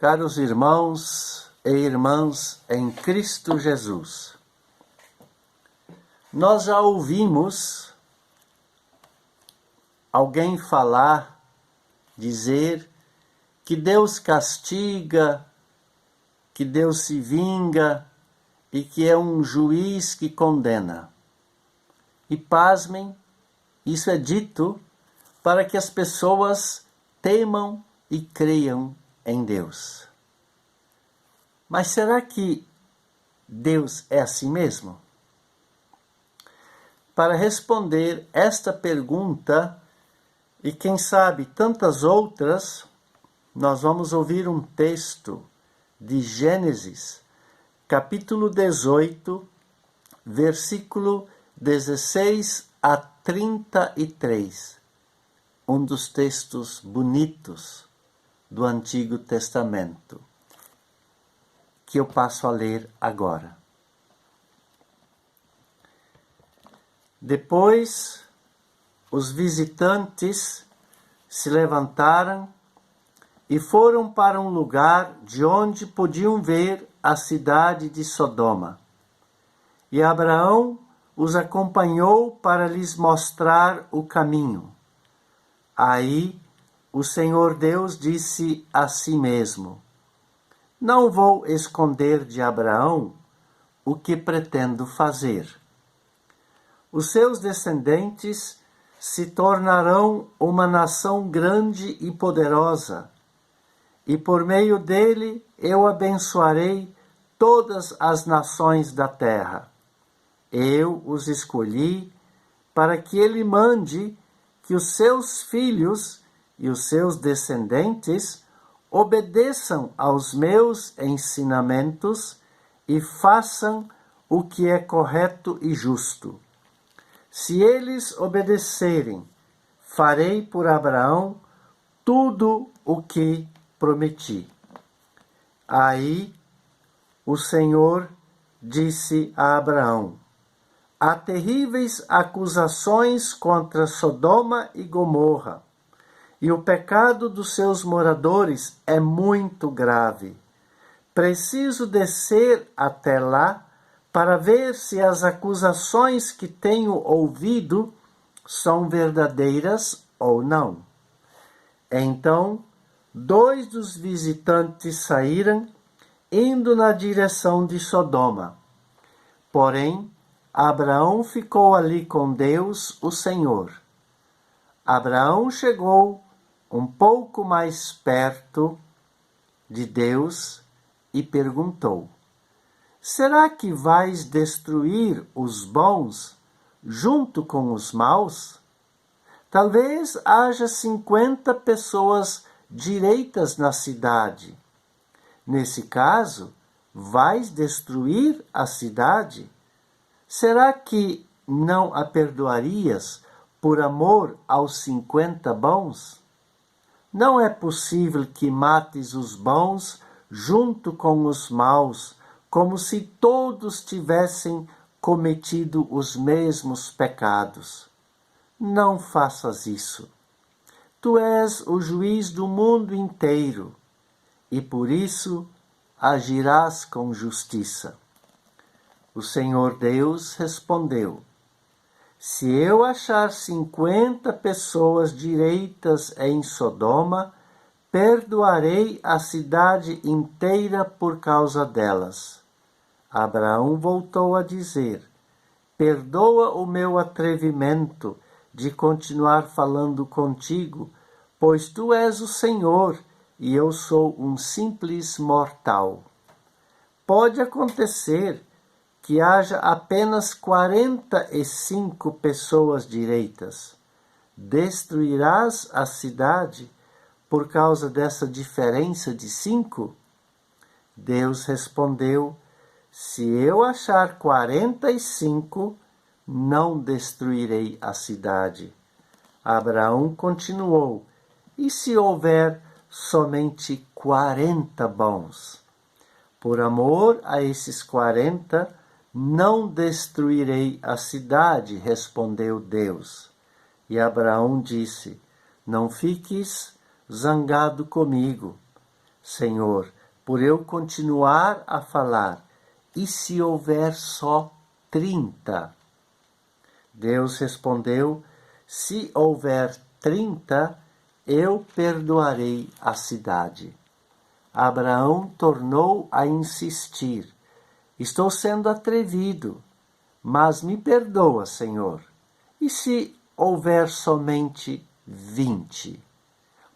Caros irmãos e irmãs em Cristo Jesus, nós já ouvimos alguém falar, dizer que Deus castiga, que Deus se vinga e que é um juiz que condena. E pasmem, isso é dito para que as pessoas temam e creiam em Deus. Mas será que Deus é assim mesmo? Para responder esta pergunta, e quem sabe tantas outras, nós vamos ouvir um texto de Gênesis, capítulo 18, versículo 16 a 33, um dos textos bonitos do Antigo Testamento, que eu passo a ler agora. Depois, os visitantes se levantaram e foram para um lugar de onde podiam ver a cidade de Sodoma. E Abraão os acompanhou para lhes mostrar o caminho. Aí o Senhor Deus disse a si mesmo: Não vou esconder de Abraão o que pretendo fazer. Os seus descendentes se tornarão uma nação grande e poderosa, e por meio dele eu abençoarei todas as nações da terra. Eu os escolhi para que ele mande que os seus filhos e os seus descendentes obedeçam aos meus ensinamentos e façam o que é correto e justo. Se eles obedecerem, farei por Abraão tudo o que prometi. Aí o Senhor disse a Abraão: Há terríveis acusações contra Sodoma e Gomorra, e o pecado dos seus moradores é muito grave. Preciso descer até lá para ver se as acusações que tenho ouvido são verdadeiras ou não. Então, 2 dos visitantes saíram, indo na direção de Sodoma. Porém, Abraão ficou ali com Deus, o Senhor. Abraão chegou um pouco mais perto de Deus e perguntou: Será que vais destruir os bons junto com os maus? Talvez haja 50 pessoas direitas na cidade. Nesse caso, vais destruir a cidade? Será que não a perdoarias por amor aos 50 bons? Não é possível que mates os bons junto com os maus, como se todos tivessem cometido os mesmos pecados. Não faças isso. Tu és o juiz do mundo inteiro, e por isso agirás com justiça. O Senhor Deus respondeu: Se eu achar 50 pessoas direitas em Sodoma, perdoarei a cidade inteira por causa delas. Abraão voltou a dizer: Perdoa o meu atrevimento de continuar falando contigo, pois tu és o Senhor e eu sou um simples mortal. Pode acontecer que haja apenas 45 pessoas direitas. Destruirás a cidade por causa dessa diferença de 5? Deus respondeu: Se eu achar 45, não destruirei a cidade. Abraão continuou: E se houver somente 40 bons? Por amor a esses 40, não destruirei a cidade, respondeu Deus. E Abraão disse: Não fiques zangado comigo. Senhor, por eu continuar a falar, e se houver só 30? Deus respondeu: se houver 30, eu perdoarei a cidade. Abraão tornou a insistir: estou sendo atrevido, mas me perdoa, Senhor. E se houver somente 20?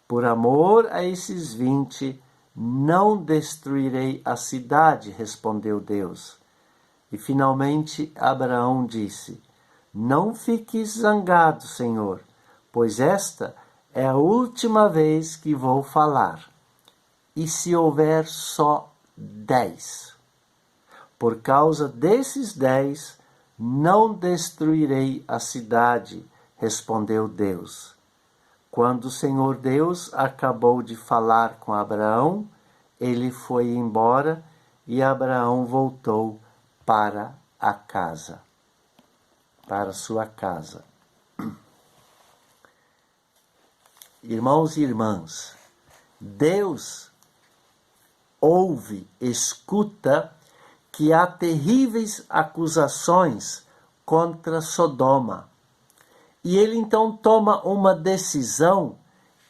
Por amor a esses 20, não destruirei a cidade, respondeu Deus. E finalmente Abraão disse: não fiques zangado, Senhor, pois esta é a última vez que vou falar. E se houver só 10? Por causa desses 10, não destruirei a cidade, respondeu Deus. Quando o Senhor Deus acabou de falar com Abraão, ele foi embora e Abraão voltou para a casa, para sua casa. Irmãos e irmãs, Deus ouve, escuta que há terríveis acusações contra Sodoma. E ele então toma uma decisão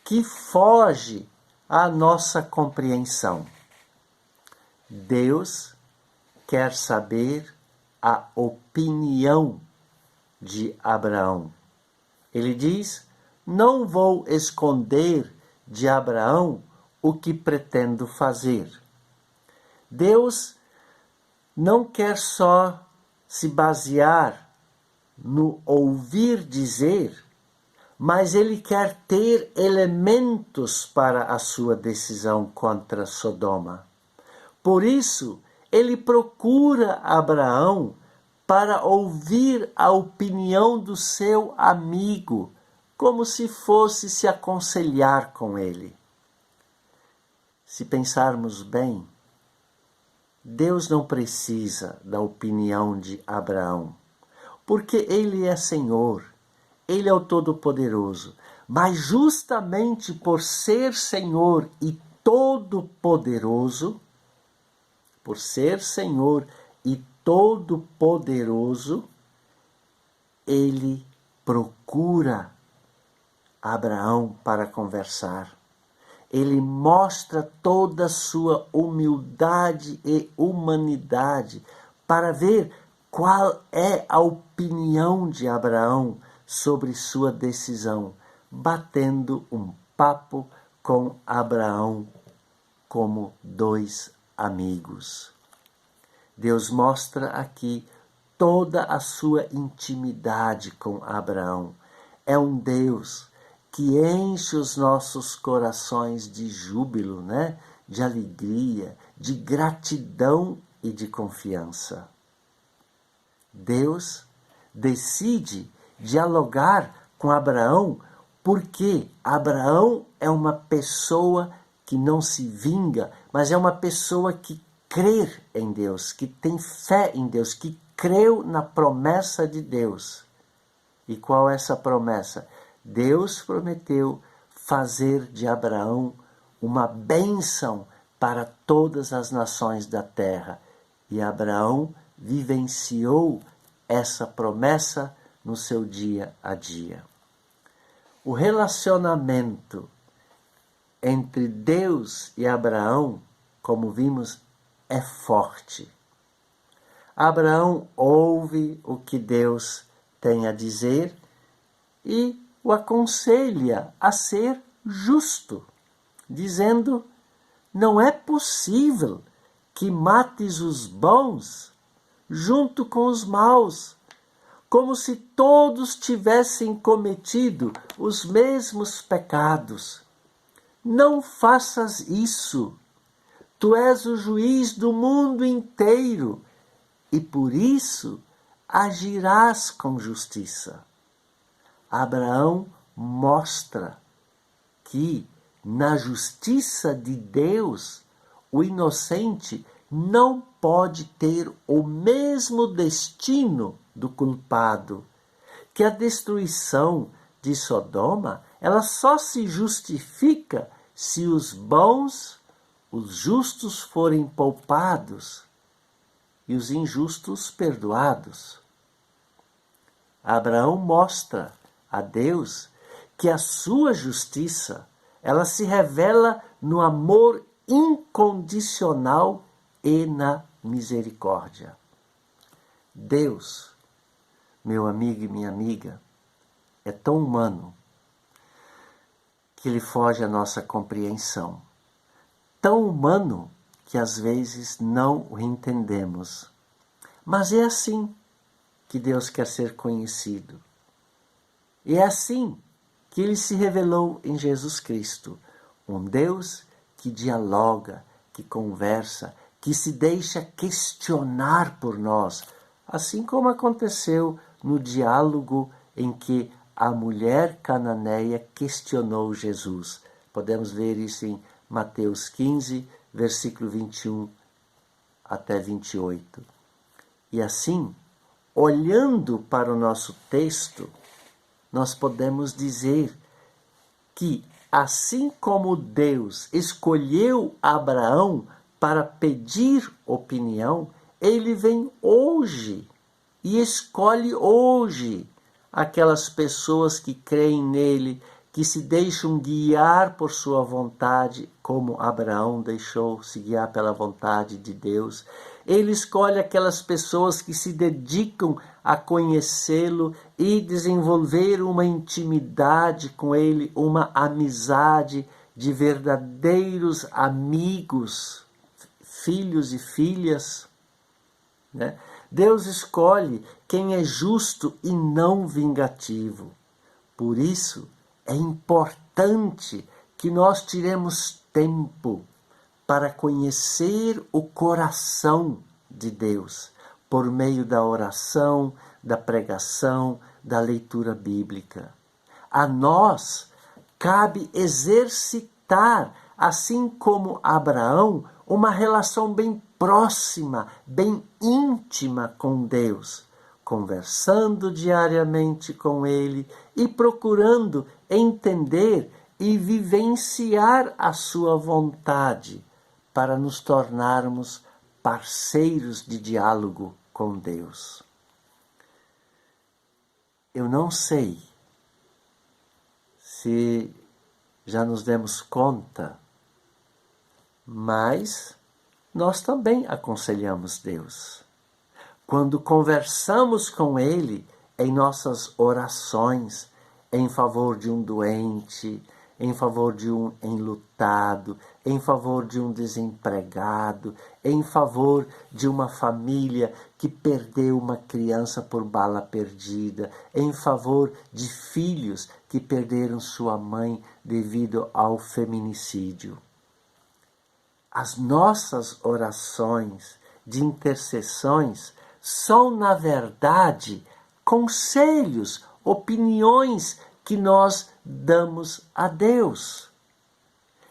que foge à nossa compreensão. Deus quer saber a opinião de Abraão. Ele diz: não vou esconder de Abraão o que pretendo fazer. Deus não quer só se basear no ouvir dizer, mas ele quer ter elementos para a sua decisão contra Sodoma. Por isso, ele procura Abraão para ouvir a opinião do seu amigo, como se fosse se aconselhar com ele. Se pensarmos bem, Deus não precisa da opinião de Abraão, porque ele é Senhor, ele é o Todo-Poderoso. Mas justamente por ser Senhor e Todo-Poderoso, por ser Senhor e Todo-Poderoso, ele procura Abraão para conversar. Ele mostra toda a sua humildade e humanidade para ver qual é a opinião de Abraão sobre sua decisão, batendo um papo com Abraão como dois amigos. Deus mostra aqui toda a sua intimidade com Abraão. É um Deus que enche os nossos corações de júbilo, né? De alegria, de gratidão e de confiança. Deus decide dialogar com Abraão porque Abraão é uma pessoa que não se vinga, mas é uma pessoa que crê em Deus, que tem fé em Deus, que creu na promessa de Deus. E qual é essa promessa? Deus prometeu fazer de Abraão uma bênção para todas as nações da terra. E Abraão vivenciou essa promessa no seu dia a dia. O relacionamento entre Deus e Abraão, como vimos, é forte. Abraão ouve o que Deus tem a dizer e o aconselha a ser justo, dizendo: não é possível que mates os bons junto com os maus, como se todos tivessem cometido os mesmos pecados. Não faças isso. Tu és o juiz do mundo inteiro e por isso agirás com justiça. Abraão mostra que na justiça de Deus o inocente não pode ter o mesmo destino do culpado, que a destruição de Sodoma, ela só se justifica se os bons os justos forem poupados e os injustos perdoados. Abraão mostra a Deus que a sua justiça, ela se revela no amor incondicional e na misericórdia. Deus, meu amigo e minha amiga, é tão humano que ele foge à nossa compreensão. Tão humano que às vezes não o entendemos. Mas é assim que Deus quer ser conhecido. E é assim que ele se revelou em Jesus Cristo, um Deus que dialoga, que conversa, que se deixa questionar por nós, assim como aconteceu no diálogo em que a mulher cananeia questionou Jesus. Podemos ver isso em Mateus 15, versículo 21 até 28. E assim, olhando para o nosso texto, nós podemos dizer que, assim como Deus escolheu Abraão para pedir opinião, ele vem hoje e escolhe hoje aquelas pessoas que creem nele, que se deixam guiar por sua vontade, como Abraão deixou-se guiar pela vontade de Deus. Ele escolhe aquelas pessoas que se dedicam a conhecê-lo e desenvolver uma intimidade com ele, uma amizade de verdadeiros amigos, filhos e filhas, né? Deus escolhe quem é justo e não vingativo. Por isso, é importante que nós tiremos tempo para conhecer o coração de Deus, por meio da oração, da pregação, da leitura bíblica. A nós cabe exercitar, assim como Abraão, uma relação bem próxima, bem íntima com Deus, conversando diariamente com Ele e procurando entender e vivenciar a sua vontade para nos tornarmos parceiros de diálogo com Deus. Eu não sei se já nos demos conta, mas nós também aconselhamos Deus. Quando conversamos com Ele em nossas orações, em favor de um doente, em favor de um enlutado, em favor de um desempregado, em favor de uma família que perdeu uma criança por bala perdida, em favor de filhos que perderam sua mãe devido ao feminicídio. As nossas orações de intercessões são, na verdade, conselhos, opiniões que nós damos a Deus.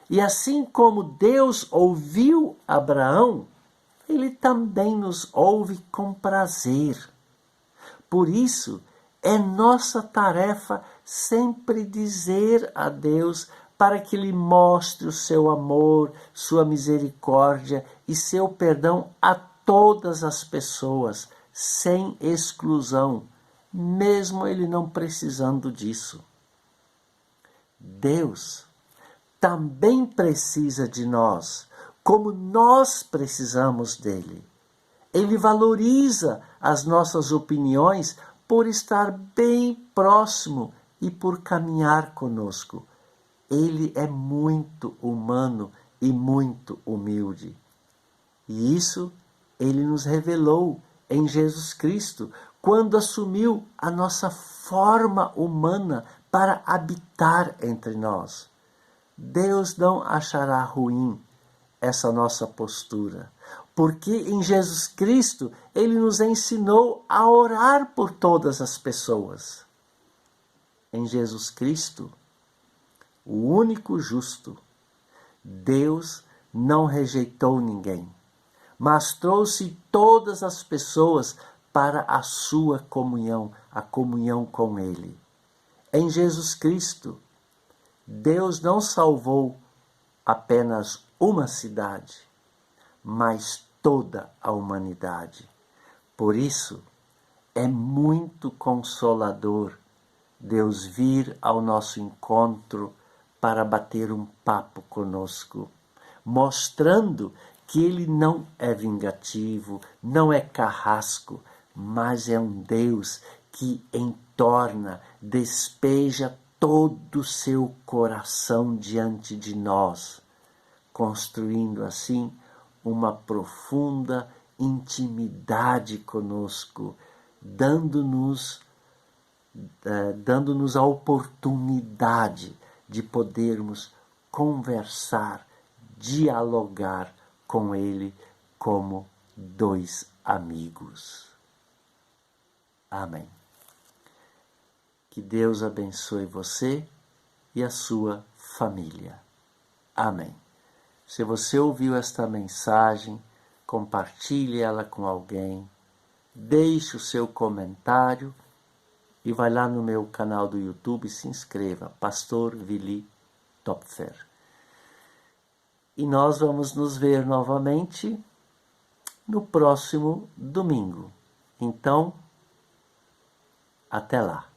E assim como Deus ouviu Abraão, Ele também nos ouve com prazer. Por isso, é nossa tarefa sempre dizer a Deus para que Ele mostre o seu amor, sua misericórdia e seu perdão a todas as pessoas, sem exclusão, mesmo Ele não precisando disso. Deus também precisa de nós, como nós precisamos dele. Ele valoriza as nossas opiniões por estar bem próximo e por caminhar conosco. Ele é muito humano e muito humilde. E isso Ele nos revelou em Jesus Cristo, quando assumiu a nossa forma humana para habitar entre nós. Deus não achará ruim essa nossa postura, porque em Jesus Cristo Ele nos ensinou a orar por todas as pessoas. Em Jesus Cristo, o único justo, Deus não rejeitou ninguém, mas trouxe todas as pessoas para a sua comunhão, a comunhão com Ele. Em Jesus Cristo, Deus não salvou apenas uma cidade, mas toda a humanidade. Por isso, é muito consolador Deus vir ao nosso encontro para bater um papo conosco, mostrando que Ele não é vingativo, não é carrasco, mas é um Deus que entorna, despeja todo o seu coração diante de nós, construindo assim uma profunda intimidade conosco, dando-nos a oportunidade de podermos conversar, dialogar com Ele como dois amigos. Amém. Que Deus abençoe você e a sua família. Amém. Se você ouviu esta mensagem, compartilhe ela com alguém, deixe o seu comentário e vai lá no meu canal do YouTube e se inscreva, Pastor Willi Topfer. E nós vamos nos ver novamente no próximo domingo. Então, até lá.